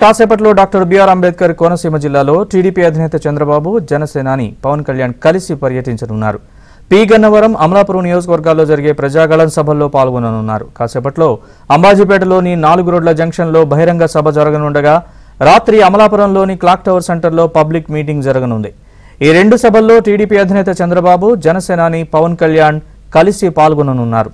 కాసేపట్లో doctor BR Ambedkar Konaseema జిల్లాలో TDP అధినేత చంద్రబాబు జనసేనాని పవన్ కళ్యాణ్ కలిసి పర్యటించనున్నారు. పి గన్నవరం, అమలాపురం నియోజకవర్గాల్లో జరిగే ప్రజాగళం సభల్లో పాల్గొననున్నారు. కాసేపట్లో అంబాజీపేటలోని 4 రోడ్ల జంక్షన్లో బహిరంగ సభ జరగనుండగా రాత్రి అమలాపురంలోని క్లాక్ టవర్ సెంటర్లో పబ్లిక్ మీటింగ్ జరగనుంది. ఈ 2 సభల్లో టీడీపీ అధినేత చంద్రబాబు, జనసేనాని పవన్ కళ్యాణ్ కలిసి పాల్గొననున్నారు.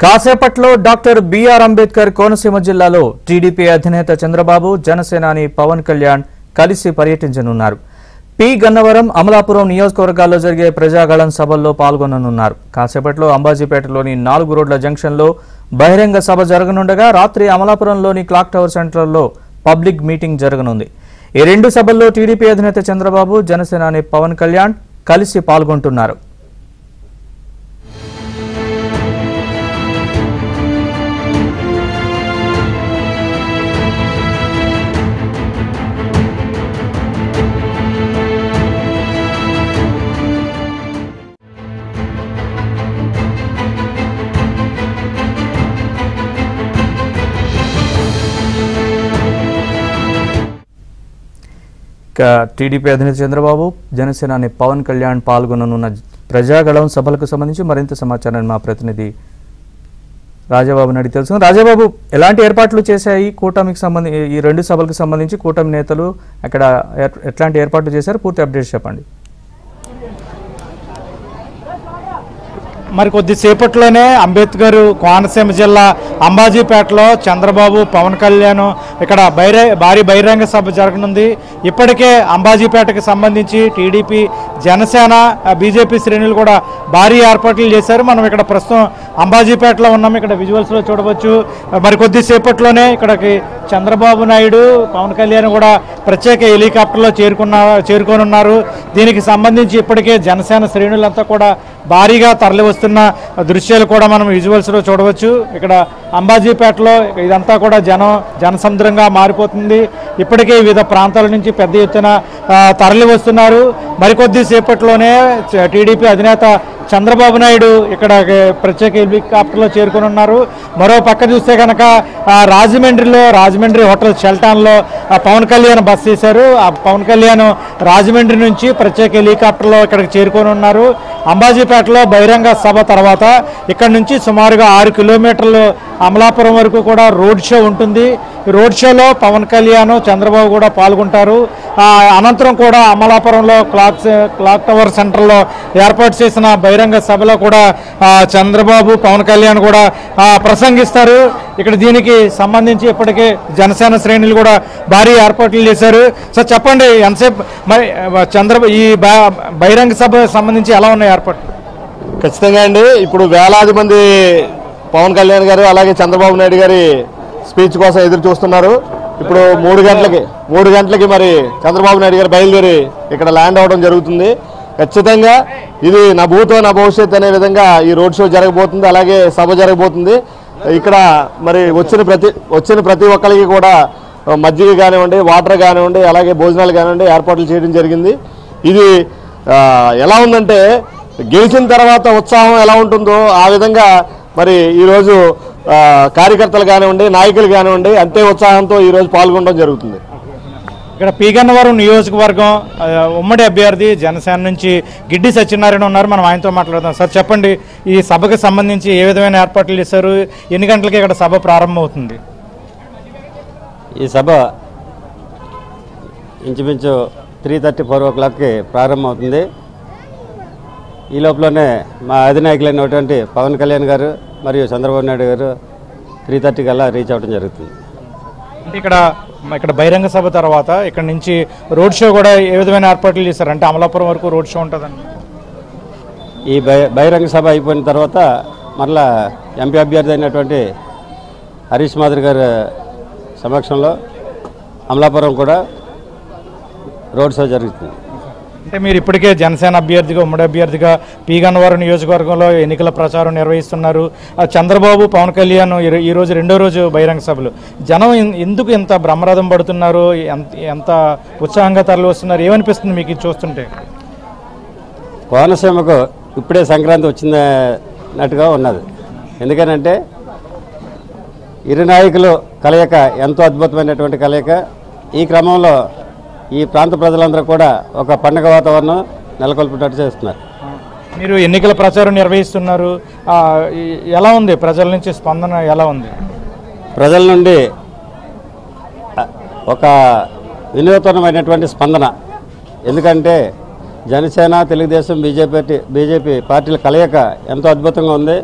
కాసేపట్లో డాక్టర్ బిఆర్ అంబేద్కర్ కోనసీమ జిల్లాలో టీడీపీ అధినేత చంద్రబాబు, జనసేనాని పవన్ కళ్యాణ్ కలిసి పర్యటించనున్నారు. పి గన్నవరం, అమలాపురం నియోజకవర్గాల్లో జరిగే ప్రజాగళం సభల్లో పాల్గొననున్నారు. కాసేపట్లో అంబాజీపేటలోని 4 రోడ్ల జంక్షన్లో బహిరంగ సభ జరగనుండగా రాత్రి అమలాపురంలోని క్లాక్ టవర్ సెంటర్లో పబ్లిక్ మీటింగ్ జరగనుంది. ఈ 2 సభల్లో టీడీపీ అధినేత చంద్రబాబు, జనసేనాని పవన్ కళ్యాణ్ కలిసి పాల్గొంటున్నారు. టీడీపీ అధినేత చంద్రబాబు, జనసేనాని పవన్ కళ్యాణ్ పాల్గొననున్న ప్రజాగళం సభలకు సంబంధించి మరింత సమాచారాన్ని మా ప్రతినిధి రాజాబాబుని అడిగి తెలుసు. రాజాబాబు, ఎలాంటి ఏర్పాట్లు చేశాయి కూటమికి సంబంధించి, ఈ 2 సభలకు సంబంధించి కూటమి నేతలు అక్కడ ఎట్లాంటి ఏర్పాట్లు చేశారు? పూర్తి అప్డేట్స్ చెప్పండి. మరి కొద్దిసేపట్లోనే అంబేద్కర్ కోనసీమ జిల్లా అంబాజీపేటలో చంద్రబాబు, పవన్ కళ్యాణ్ ఇక్కడ భారీ బహిరంగ సభ జరగనుంది. ఇప్పటికే అంబాజీపేటకు సంబంధించి టీడీపీ, జనసేన, బీజేపీ శ్రేణులు కూడా భారీ ఏర్పాట్లు చేశారు. మనం ఇక్కడ ప్రస్తుతం అంబాజీపేటలో ఉన్నాం. ఇక్కడ విజువల్స్లో చూడవచ్చు. మరి కొద్దిసేపట్లోనే ఇక్కడికి చంద్రబాబు నాయుడు, పవన్ కళ్యాణ్ కూడా ప్రత్యేక హెలికాప్టర్లో చేరుకోనున్నారు. దీనికి సంబంధించి ఇప్పటికే జనసేన శ్రేణులంతా కూడా భారీగా తరలి వస్తున్న దృశ్యాలు కూడా మనం విజువల్స్లో చూడవచ్చు. ఇక్కడ అంబాజీపేటలో ఇదంతా కూడా జనసముద్రంగా మారిపోతుంది. ఇప్పటికే వివిధ ప్రాంతాల నుంచి పెద్ద ఎత్తున తరలి వస్తున్నారు. మరికొద్ది సేపట్లోనే టీడీపీ అధినేత చంద్రబాబు నాయుడు ఇక్కడ ప్రత్యేక హెలికాప్టర్లో చేరుకున్నారు. మరో పక్క చూస్తే కనుక రాజమండ్రి హోటల్ షెల్టాన్లో పవన్ కళ్యాణ్ బస చేశారు. ఆ పవన్ కళ్యాణ్ రాజమండ్రి నుంచి ప్రత్యేక హెలికాప్టర్లో ఇక్కడికి చేరుకోనున్నారు. అంబాజీపేటలో బహిరంగ సభ తర్వాత ఇక్కడ నుంచి సుమారుగా 6 కిలోమీటర్లు అమలాపురం వరకు కూడా రోడ్ షో ఉంటుంది. రోడ్ షోలో పవన్ కళ్యాణ్, చంద్రబాబు కూడా పాల్గొంటారు. అనంతరం కూడా అమలాపురంలో క్లాక్ టవర్ సెంటర్లో ఏర్పాటు చేసిన బహిరంగ సభలో కూడా చంద్రబాబు, పవన్ కళ్యాణ్ కూడా ప్రసంగిస్తారు. ఇక్కడ దీనికి సంబంధించి ఇప్పటికే జనసేన శ్రేణులు కూడా భారీ ఏర్పాట్లు చేశారు. సార్ చెప్పండి, ఎంతసేపు మరి ఈ బహిరంగ సభ సంబంధించి ఎలా ఉన్నాయి ఏర్పాట్లు? ఖచ్చితంగా అండి, ఇప్పుడు వేలాది మంది పవన్ కళ్యాణ్ గారు అలాగే చంద్రబాబు నాయుడు గారి స్పీచ్ కోసం ఎదురు చూస్తున్నారు. ఇప్పుడు 3 గంటలకి మరి చంద్రబాబు నాయుడు గారు బయలుదేరి ఇక్కడ ల్యాండ్ అవడం జరుగుతుంది. ఖచ్చితంగా ఇది నా భూతో నా భవిష్యత్ అనే విధంగా ఈ రోడ్ షో జరగబోతుంది, అలాగే సభ జరగబోతుంది. ఇక్కడ మరి వచ్చిన ప్రతి ఒక్కరికి కూడా మజ్జిగ కానివ్వండి, వాటర్ కానివ్వండి, అలాగే భోజనాలు కానివ్వండి ఏర్పాట్లు చేయడం జరిగింది. ఇది ఎలా ఉందంటే గెలిచిన తర్వాత ఉత్సాహం ఎలా ఉంటుందో ఆ విధంగా మరి ఈరోజు కార్యకర్తలు కానివ్వండి, నాయకులు కానివ్వండి అంతే ఉత్సాహంతో ఈరోజు పాల్గొనడం జరుగుతుంది. ఇక్కడ పి గన్నవరం నియోజకవర్గం ఉమ్మడి అభ్యర్థి జనసేన నుంచి గిడ్డి సత్యనారాయణ ఉన్నారు. మనం ఆయనతో మాట్లాడదాం. సార్ చెప్పండి, ఈ సభకు సంబంధించి ఏ విధమైన ఏర్పాట్లు చేశారు? ఎన్ని గంటలకి ఇక్కడ సభ ప్రారంభమవుతుంది? ఈ సభ ఇంచుమించు 3:30, 4 o'clockకి ప్రారంభమవుతుంది. ఈ లోపలనే మా అధినాయకులైనటువంటి పవన్ కళ్యాణ్ గారు మరియు చంద్రబాబు నాయుడు గారు 3:30 కల్లా రీచ్ అవ్వడం జరుగుతుంది. అంటే ఇక్కడ బహిరంగ సభ తర్వాత ఇక్కడ నుంచి రోడ్ షో కూడా ఏ విధమైన ఏర్పాట్లు చేశారు? అంటే అమలాపురం వరకు రోడ్ షో ఉంటుందండి. ఈ బహిరంగ సభ అయిపోయిన తర్వాత మరలా ఎంపీ అభ్యర్థి అయినటువంటి హరీష్ మాధురి గారి సమక్షంలో అమలాపురం కూడా రోడ్ షో జరుగుతుంది. అంటే మీరు ఇప్పటికే జనసేన అభ్యర్థిగా ఉమ్మడి అభ్యర్థిగా పి గన్నవరం నియోజకవర్గంలో ఎన్నికల ప్రచారం నిర్వహిస్తున్నారు. చంద్రబాబు పవన్ కళ్యాణ్ ఈరోజు రెండో రోజు బహిరంగ సభలు. జనం ఎందుకు ఇంత బ్రహ్మరథం పడుతున్నారు, ఎంత ఉత్సాహంగా తరలి వస్తున్నారు, ఏమనిపిస్తుంది మీకు ఇది చూస్తుంటే? కోనసీమకు ఇప్పుడే సంక్రాంతి వచ్చినట్టుగా ఉన్నది. ఎందుకనంటే ఇరు నాయకులు కలయిక ఎంతో అద్భుతమైనటువంటి కలయిక. ఈ క్రమంలో ఈ ప్రాంత ప్రజలందరూ కూడా ఒక పండుగ వాతావరణం నెలకొల్పేటట్టు చేస్తున్నారు. మీరు ఎన్నికల ప్రచారం నిర్వహిస్తున్నారు, ఎలా ఉంది? ప్రజల నుంచి స్పందన ఎలా ఉంది? ప్రజల నుండి ఒక వినూతనమైనటువంటి స్పందన. ఎందుకంటే జనసేన, తెలుగుదేశం, బీజేపీ పార్టీల కలయిక ఎంతో అద్భుతంగా ఉంది.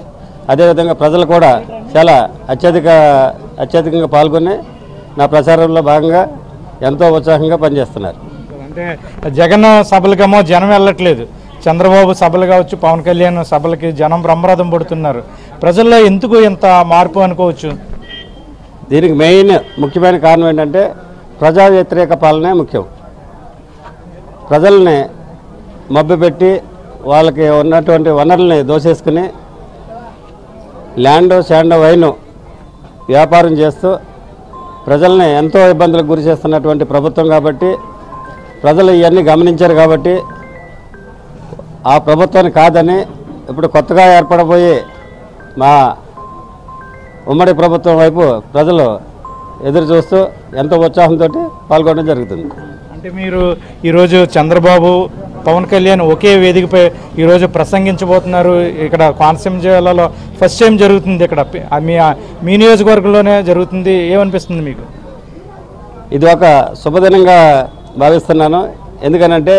అదేవిధంగా ప్రజలు కూడా చాలా అత్యధికంగా పాల్గొని నా ప్రచారంలో భాగంగా ఎంతో ఉత్సాహంగా పనిచేస్తున్నారు. అంటే జగన్ సభలకేమో జనం వెళ్ళట్లేదు, చంద్రబాబు సభలు కావచ్చు, పవన్ కళ్యాణ్ సభలకి జనం బ్రహ్మరథం పడుతున్నారు. ప్రజల్లో ఎందుకు ఇంత మార్పు అనుకోవచ్చు? దీనికి ముఖ్యమైన కారణం ఏంటంటే ప్రజా వ్యతిరేక పాలనే ముఖ్యం. ప్రజల్ని మభ్యపెట్టి వాళ్ళకి ఉన్నటువంటి వనరుల్ని దోసేసుకుని ల్యాండ్, శాండ్, వైన్ వ్యాపారం చేస్తూ ప్రజల్ని ఎంతో ఇబ్బందులకు గురి చేస్తున్నటువంటి ప్రభుత్వం కాబట్టి ప్రజలు ఇవన్నీ గమనించారు. కాబట్టి ఆ ప్రభుత్వాన్ని కాదని ఇప్పుడు కొత్తగా ఏర్పడబోయే మా ఉమ్మడి ప్రభుత్వం వైపు ప్రజలు ఎదురు చూస్తూ ఎంతో ఉత్సాహంతో పాల్గొనడం జరుగుతుంది. అంటే మీరు ఈరోజు చంద్రబాబు, పవన్ కళ్యాణ్ ఒకే వేదికపై ఈరోజు ప్రసంగించబోతున్నారు. ఇక్కడ కోనసీమ జిల్లాలో ఫస్ట్ టైం జరుగుతుంది. ఇక్కడ మీ నియోజకవర్గంలోనే జరుగుతుంది. ఏమనిపిస్తుంది మీకు? ఇది ఒక శుభదినంగా భావిస్తున్నాను. ఎందుకనంటే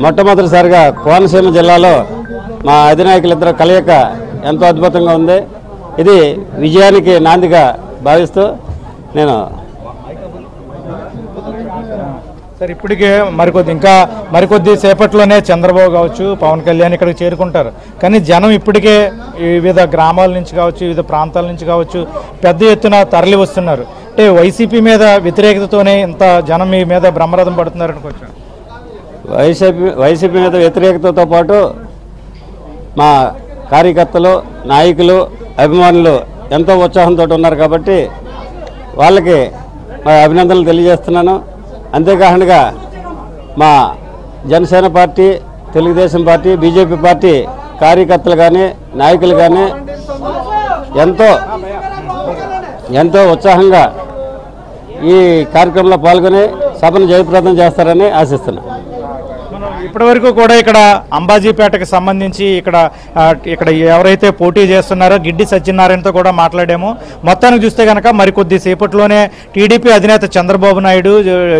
మొట్టమొదటిసారిగా కోనసీమ జిల్లాలో మా అధినాయకులిద్దరు కలయిక ఎంతో అద్భుతంగా ఉంది. ఇది విజయానికి నాందిగా భావిస్తూ నేను సార్ ఇప్పటికే మరికొద్ది సేపట్లోనే చంద్రబాబు కావచ్చు, పవన్ కళ్యాణ్ ఇక్కడికి చేరుకుంటారు. కానీ జనం ఇప్పటికే వివిధ గ్రామాల నుంచి కావచ్చు, వివిధ ప్రాంతాల నుంచి కావచ్చు పెద్ద ఎత్తున తరలి వస్తున్నారు. అంటే వైసీపీ మీద వ్యతిరేకతతోనే ఇంత జనం మీ మీద బ్రహ్మరథం పడుతున్నారు అనుకోవచ్చు. వైసీపీ మీద వ్యతిరేకతతో పాటు మా కార్యకర్తలు, నాయకులు, అభిమానులు ఎంతో ఉత్సాహంతో ఉన్నారు. కాబట్టి వాళ్ళకి మా అభినందనలు తెలియజేస్తున్నాను. అంతేకాకుండా మా Janasena party, Telugu Desam party, BJP party కార్యకర్తలు కానీ, నాయకులు కానీ ఎంతో ఉత్సాహంగా ఈ కార్యక్రమంలో పాల్గొని సభను జయప్రదం చేస్తారని ఆశిస్తున్నాను. ఇప్పటివరకు కూడా ఇక్కడ అంబాజీపేటకు సంబంధించి ఇక్కడ ఎవరైతే పోటీ చేస్తున్నారో గిడ్డి సత్యనారాయణతో కూడా మాట్లాడాము. మొత్తానికి చూస్తే కనుక మరికొద్ది సేపట్లోనే టీడీపీ అధినేత చంద్రబాబు నాయుడు,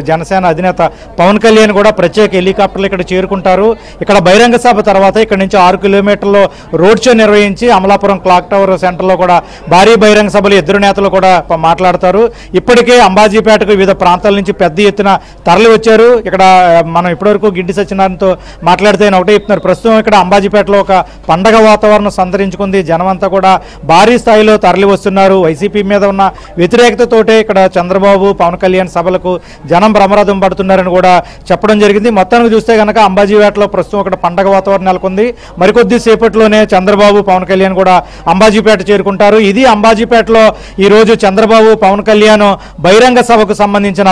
జనసేన అధినేత పవన్ కళ్యాణ్ కూడా ప్రత్యేక హెలికాప్టర్లు ఇక్కడ చేరుకుంటారు. ఇక్కడ బహిరంగ సభ తర్వాత ఇక్కడ నుంచి 6 కిలోమీటర్లు రోడ్ షో నిర్వహించి అమలాపురం క్లాక్ టవర్ సెంటర్లో కూడా భారీ బహిరంగ సభలు ఇద్దరు నేతలు కూడా మాట్లాడతారు. ఇప్పటికే అంబాజీపేటకు వివిధ ప్రాంతాల నుంచి పెద్ద ఎత్తున తరలి వచ్చారు. ఇక్కడ మనం ఇప్పటివరకు గిడ్డి సత్యనారాయణతో మాట్లాడితే ఒకటే చెప్తున్నారు, ప్రస్తుతం ఇక్కడ అంబాజీపేటలో ఒక పండగ వాతావరణం సంతరించుకుంది. జనమంతా కూడా భారీ స్థాయిలో తరలి వస్తున్నారు. వైసీపీ మీద ఉన్న వ్యతిరేకతతోటే ఇక్కడ చంద్రబాబు, పవన్ కళ్యాణ్ సభలకు జనం బ్రహ్మరథం పడుతున్నారని కూడా చెప్పడం జరిగింది. మొత్తానికి చూస్తే కనుక అంబాజీపేటలో ప్రస్తుతం ఇక్కడ పండగ వాతావరణం నెలకొంది. మరికొద్ది సేపట్లోనే చంద్రబాబు, పవన్ కళ్యాణ్ కూడా అంబాజీపేట చేరుకుంటారు. ఇది అంబాజీపేటలో ఈరోజు చంద్రబాబు, పవన్ కళ్యాణ్ బహిరంగ సభకు సంబంధించిన